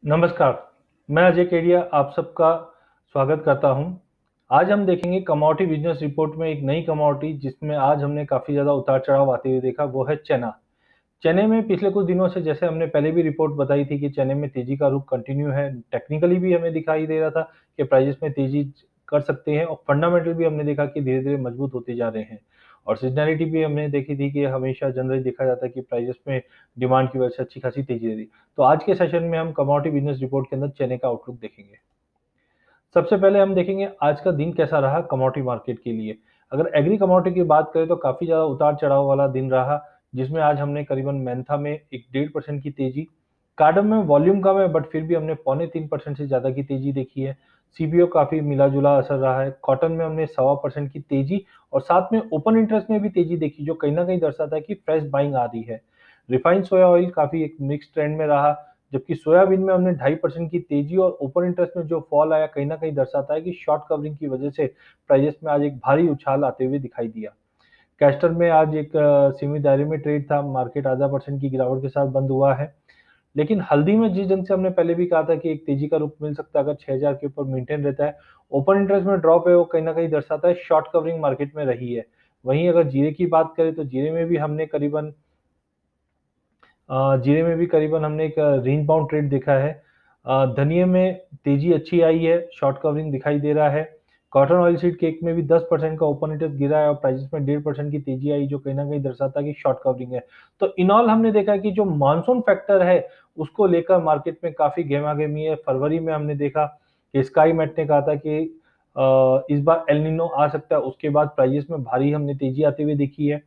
नमस्कार, मैं अजय केडिया आप सबका स्वागत करता हूं। आज हम देखेंगे कमोडिटी बिजनेस रिपोर्ट में एक नई कमोडिटी जिसमें आज हमने काफ़ी ज़्यादा उतार-चढ़ाव आते हुए देखा, वो है चना। चने में पिछले कुछ दिनों से जैसे हमने पहले भी रिपोर्ट बताई थी कि चने में तेज़ी का रुख कंटिन्यू है। टेक्निकली भी हमें दिखाई दे रहा था कि प्राइसेस में तेज़ी कर सकते हैं और फंडामेंटल भी हमने देखा कि धीरे-धीरे मजबूत होते जा रहे हैं। और सीज़नैलिटी भी हमने देखी थी कि हमेशा जनरली देखा जाता है कि प्राइसेस में डिमांड की वजह से अच्छी खासी तेज़ी रही। तो आज के सेशन में हम कमोडिटी बिजनेस रिपोर्ट के अंदर चने का आउटलुक देखेंगे। सबसे पहले हम देखेंगे आज का दिन कैसा रहा कमोडिटी मार्केट के लिए। अगर एग्री कमोडिटी की बात करें तो काफ़ी ज़्यादा उतार-चढ़ाव वाला दिन रहा, जिसमें आज हमने करीबन मेंथा में एक 1.5% की तेज़ी, कार्डम में वॉल्यूम कम है बट फिर भी हमने पौने 3% से ज़्यादा की तेज़ी देखी है। सीबीओ काफ़ी मिला-जुला असर रहा है। कॉटन में हमने 1.25% की तेज़ी और साथ में ओपन इंटरेस्ट में भी तेज़ी देखी, जो कहीं न कहीं दर्शाता है कि फ्रेश बाइंग आ रही है। रिफाइंड सोया ऑयल काफ़ी एक मिक्स्ड ट्रेंड में रहा, जबकि सोयाबीन में हमने 2.5% की तेज़ी और ओपन इंटरेस्ट में जो फॉल आया कहीं न कहीं दर्शाता है कि शॉर्ट कवरिंग की वजह से प्राइसेस में आज एक भारी उछाल आते हुए दिखाई दिया। कैस्टर में आज एक सीमित दायरे में ट्रेड था, मार्केट आधा परसेंट की गिरावट के साथ बंद हुआ है। लेकिन हल्दी में जिस ढंग से हमने पहले भी कहा था कि एक तेज़ी का रुख मिल सकता है अगर 6000 के ऊपर मेंटेन रहता है। ओपन इंटरेस्ट में ड्रॉप है वो कहीं न कहीं दर्शाता है शॉर्ट कवरिंग मार्केट में रही है। वहीं अगर जीरे की बात करें तो जीरे में भी करीबन हमने एक रेंज बाउंड ट्रेड देखा है। धनिये में तेज़ी अच्छी आई है, शॉर्ट कवरिंग दिखाई दे रहा है। कॉटन ऑयल सीड केक में भी 10% का ओपन इंटरेस्ट गिरा है और प्राइसेस में 1.5% की तेज़ी आई, जो कहीं न कहीं दर्शाता है कि शॉर्ट कवरिंग है। तो इन ऑल हमने देखा कि जो मॉनसून फैक्टर है, उसको लेकर मार्केट में काफ़ी गहमा-गहमी है। फरवरी में हमने देखा कि स्काई मेट ने कहा था कि इस बार एल निनो आ सकता है, उसके बाद प्राइसेस में भारी हमने तेज़ी आते हुए देखी है।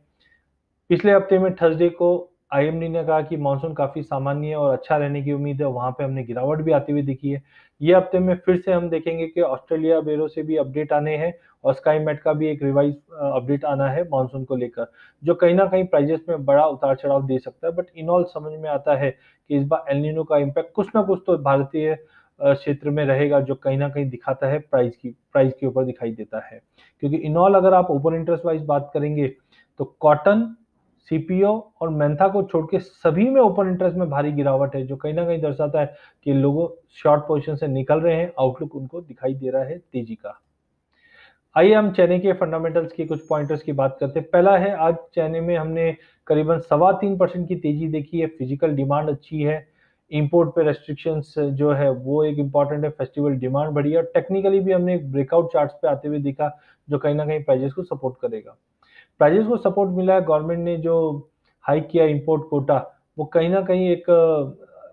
पिछले हफ्ते में थर्सडे को आईएमडी ने कहा कि मॉनसून काफ़ी सामान्य है और अच्छा रहने की उम्मीद है, वहाँ पे हमने गिरावट भी आती हुई दिखी है। ये हफ्ते में फिर से हम देखेंगे कि ऑस्ट्रेलिया ब्यूरो से भी अपडेट आने हैं और स्काई मेट का भी एक रिवाइज़ अपडेट आना है मॉनसून को लेकर, जो कहीं न कहीं प्राइसेस में बड़ा उतार-चढ़ाव दे सकता है। बट इन ऑल समझ में आता है कि इस बार एल निनो का इम्पैक्ट कुछ न कुछ तो भारतीय क्षेत्र में रहेगा, जो कहीं न कहीं दिखाता है प्राइस के ऊपर दिखाई देता है। क्योंकि इन ऑल अगर आप ओपन इंटरेस्ट वाइज़ बात करेंगे, तो कॉटन, सीपीओ और मेंथा को छोड़ के सभी में ओपन इंटरेस्ट में भारी गिरावट है, जो कहीं न कहीं दर्शाता है कि लोगों शॉर्ट पोज़ीशन से निकल रहे हैं, आउटलुक उनको दिखाई दे रहा है तेज़ी का। आइए हम चने के फंडामेंटल्स की कुछ पॉइंटर्स की बात करते हैं। पहला है, आज चने में हमने करीबन सवा 3% की तेज़ी देखी है, फिजिकल डिमांड अच्छी है, इम्पोर्ट पे रेस्ट्रिक्शंस जो है वो एक इम्पोर्टेंट है, फेस्टिवल डिमांड बढ़ी है और टेक्निकली भी हमने एक ब्रेकआउट चार्ट्स पे आते हुए दिखा, जो कहीं न कहीं प्राइसेस को सपोर्ट करेगा। प्राइसेस को सपोर्ट मिला है, गवर्नमेंट ने जो हाइक किया इम्पोर्ट कोटा, वो कहीं न कहीं एक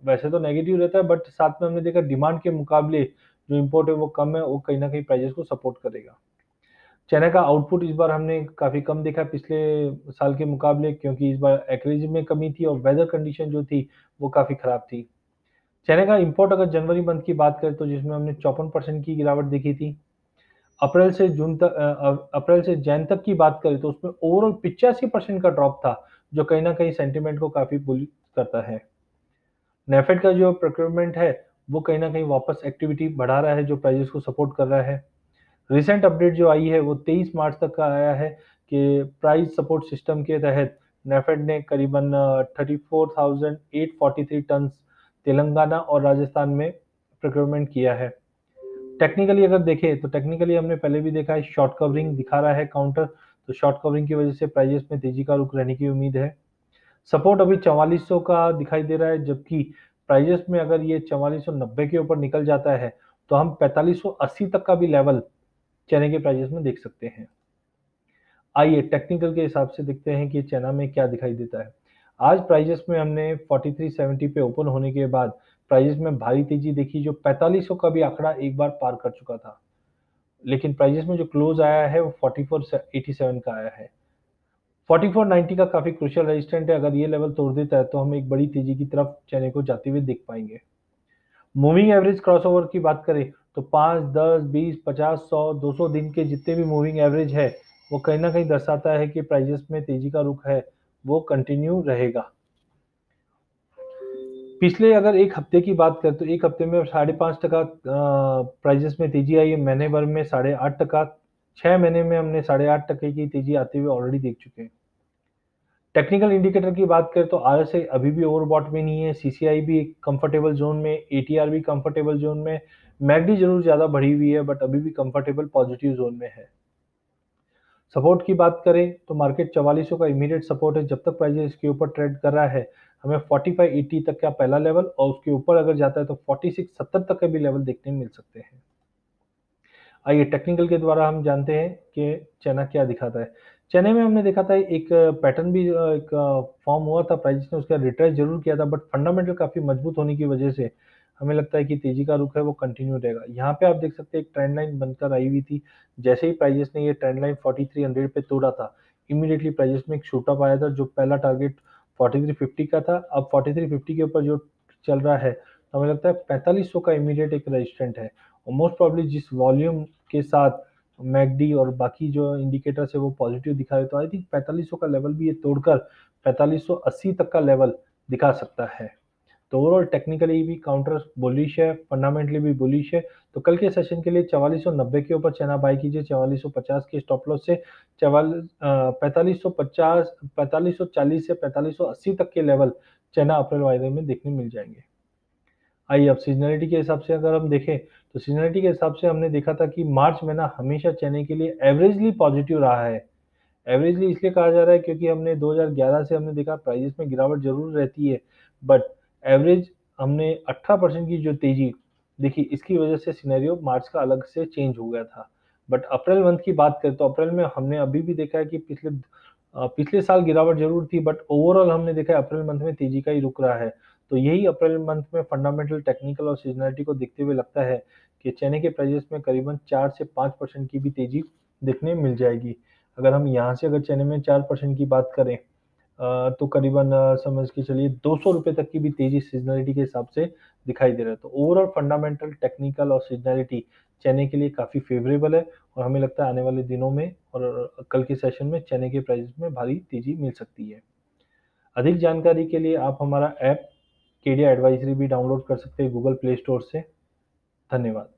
वैसे तो नेगेटिव रहता है बट साथ में हमने देखा डिमांड के मुकाबले जो इम्पोर्ट है वो कम है, वो कहीं न कहीं प्राइसेस को सपोर्ट करेगा। चाइना का आउटपुट इस बार हमने काफ़ी कम देखा पिछले साल के मुकाबले, क्योंकि इस बार एक्रेज में कमी थी और वेदर कंडीशन जो थी, वो काफ़ी खराब थी। चाइना का इम्पोर्ट अगर जनवरी मंथ की बात करें तो जिसमें हमने 54% की गिरावट देखी थी। अप्रैल से जैन तक की बात करें तो उसमें ओवरऑल 85% का ड्रॉप था, जो कहीं न कहीं सेंटिमेंट को काफ़ी बुली करता है। नेफेड का जो प्रोक्योरमेंट है, वो कहीं न कहीं वापस एक्टिविटी बढ़ा रहा है, जो प्राइसेस को सपोर्ट कर रहा है। रिसेंट अपडेट जो आई है, वो 23 मार्च तक का आया है कि प्राइस सपोर्ट सिस्टम के तहत नेफेड ने करीबन 34,843 टन्स तेलंगाना और राजस्थान में प्रोक्योरमेंट किया है। टेक्निकली अगर देखें तो टेक्निकली हमने पहले भी देखा है शॉर्ट कवरिंग दिखा रहा है काउंटर, तो शॉर्ट कवरिंग की वजह से प्राइसेस में तेजी का रुख रहने की उम्मीद है। सपोर्ट अभी 4400 का दिखाई दे रहा है, जबकि प्राइसेस में अगर ये 4490 के ऊपर निकल जाता है तो हम 4580 तक का भी लेवल चने के प्राइसेस में देख सकते हैं। आइए टेक्निकल के हिसाब से देखते हैं कि चना में क्या दिखाई देता है। आज प्राइसेस में हमने 4370 पे ओपन होने के बाद प्राइसेस में भारी तेजी देखी, जो 4500 का भी आंकड़ा एक बार पार कर चुका था। लेकिन प्राइसेस में जो क्लोज आया है वो 4487 का आया है। 4490 का काफ़ी क्रूशियल रेजिस्टेंट है, अगर ये लेवल तोड़ देता है तो हम एक बड़ी तेजी की तरफ चने को जाते हुए देख पाएँगे। मूविंग एवरेज क्रॉसओवर की बात करें तो 5, 10, 20, 50, 100, 200 दिन के जितने भी मूविंग एवरेज है, वो कहीं न कहीं दर्शाता है कि प्राइसेस में तेजी का रुख है, वो कंटिन्यू रहेगा। पिछले अगर 1 हफ्ते की बात करें तो 1 हफ्ते में 5.5% प्राइसेस में तेजी आई है, महीने भर में 8.5%, 6 महीने में हमने 8.5% की तेजी आते हुए ऑलरेडी देख चुके हैं। टेक्निकल इंडिकेटर की बात करें तो आरएसआई अभी भी ओवरबॉट में नहीं है, सीसीआई भी कंफर्टेबल जोन में, एटीआर भी कंफर्टेबल जोन में, मैकडी जरूर ज्यादा बढ़ी हुई है बट अभी भी कंफर्टेबल पॉजिटिव जोन में है। सपोर्ट की बात करें तो मार्केट 4400 का इमीडिएट सपोर्ट है, जब तक प्राइस इसके ऊपर ट्रेड कर रहा है हमें 4580 तक का पहला लेवल और उसके ऊपर अगर जाता है तो 4670 तक के भी लेवल देखने मिल सकते हैं। आइए टेक्निकल के द्वारा हम जानते हैं कि चना क्या दिखाता है। चने में हमने देखा था एक पैटर्न भी एक फॉर्म हुआ था, प्राइस ने उसका रिट्रेस जरूर किया था बट फंडामेंटल काफी मजबूत होने की वजह से हमें लगता है कि तेजी का रुख है वो कंटिन्यू रहेगा। यहाँ पे आप देख सकते हैं एक ट्रेंड लाइन बनकर आई हुई थी, जैसे ही प्राइजेस ने ये ट्रेंड लाइन 4300 पे तोड़ा था इमीडिएटली प्राइजेस में एक शूटअप आया था, जो पहला टारगेट 4350 का था, अब 4350 के ऊपर जो चल रहा है तो हमें लगता है 4500 का इमीडिएट एक रेजिस्टेंट है और मोस्ट प्रॉब्ली जिस वॉल्यूम के साथ मैकडी और बाकी जो इंडिकेटर्स है वो पॉजिटिव दिखा रहे, तो आई थिंक 4500 का लेवल भी ये तोड़कर 4580 तक का लेवल दिखा सकता है। तो ओवरऑल टेक्निकली भी काउंटर बुलिश है, फंडामेंटली भी बुलिश है। तो कल के सेशन के लिए 4490 के ऊपर चना बाय कीजिए, 4450 के स्टॉप लॉस से 4550 4540 से 4580 तक के लेवल चना अप्रैल वायदे में देखने मिल जाएंगे। आइए अब सीजनलिटी के हिसाब से अगर हम देखें तो सीजनलिटी के हिसाब से हमने देखा था कि मार्च महीना हमेशा चने के लिए एवरेजली पॉजिटिव रहा है। एवरेजली इसलिए कहा जा रहा है क्योंकि हमने 2011 से हमने देखा प्राइसेस में गिरावट जरूर रहती है बट एवरेज हमने 18% की जो तेजी देखी, इसकी वजह से सिनेरियो मार्च का अलग से चेंज हो गया था। बट अप्रैल मंथ की बात करें तो अप्रैल में हमने अभी भी देखा है कि पिछले साल गिरावट जरूर थी बट ओवरऑल हमने देखा है अप्रैल मंथ में तेजी का ही रुक रहा है। तो यही अप्रैल मंथ में फंडामेंटल टेक्निकल और सीजनलिटी को देखते हुए लगता है कि चने के प्राइसेस में करीबन 4 से 5% की भी तेजी देखने मिल जाएगी। अगर हम यहाँ से अगर चने में 4% की बात करें तो करीबन समझ के चलिए 200 रुपए तक की भी तेजी सीजनलिटी के हिसाब से दिखाई दे रहा है। तो ओवरऑल फंडामेंटल टेक्निकल और सीजनलिटी चने के लिए काफी फेवरेबल है और हमें लगता है आने वाले दिनों में और कल के सेशन में चने के प्राइस में भारी तेजी मिल सकती है। अधिक जानकारी के लिए आप हमारा ऐप केडिया एडवाइजरी भी डाउनलोड कर सकते हैं गूगल प्ले स्टोर से। धन्यवाद।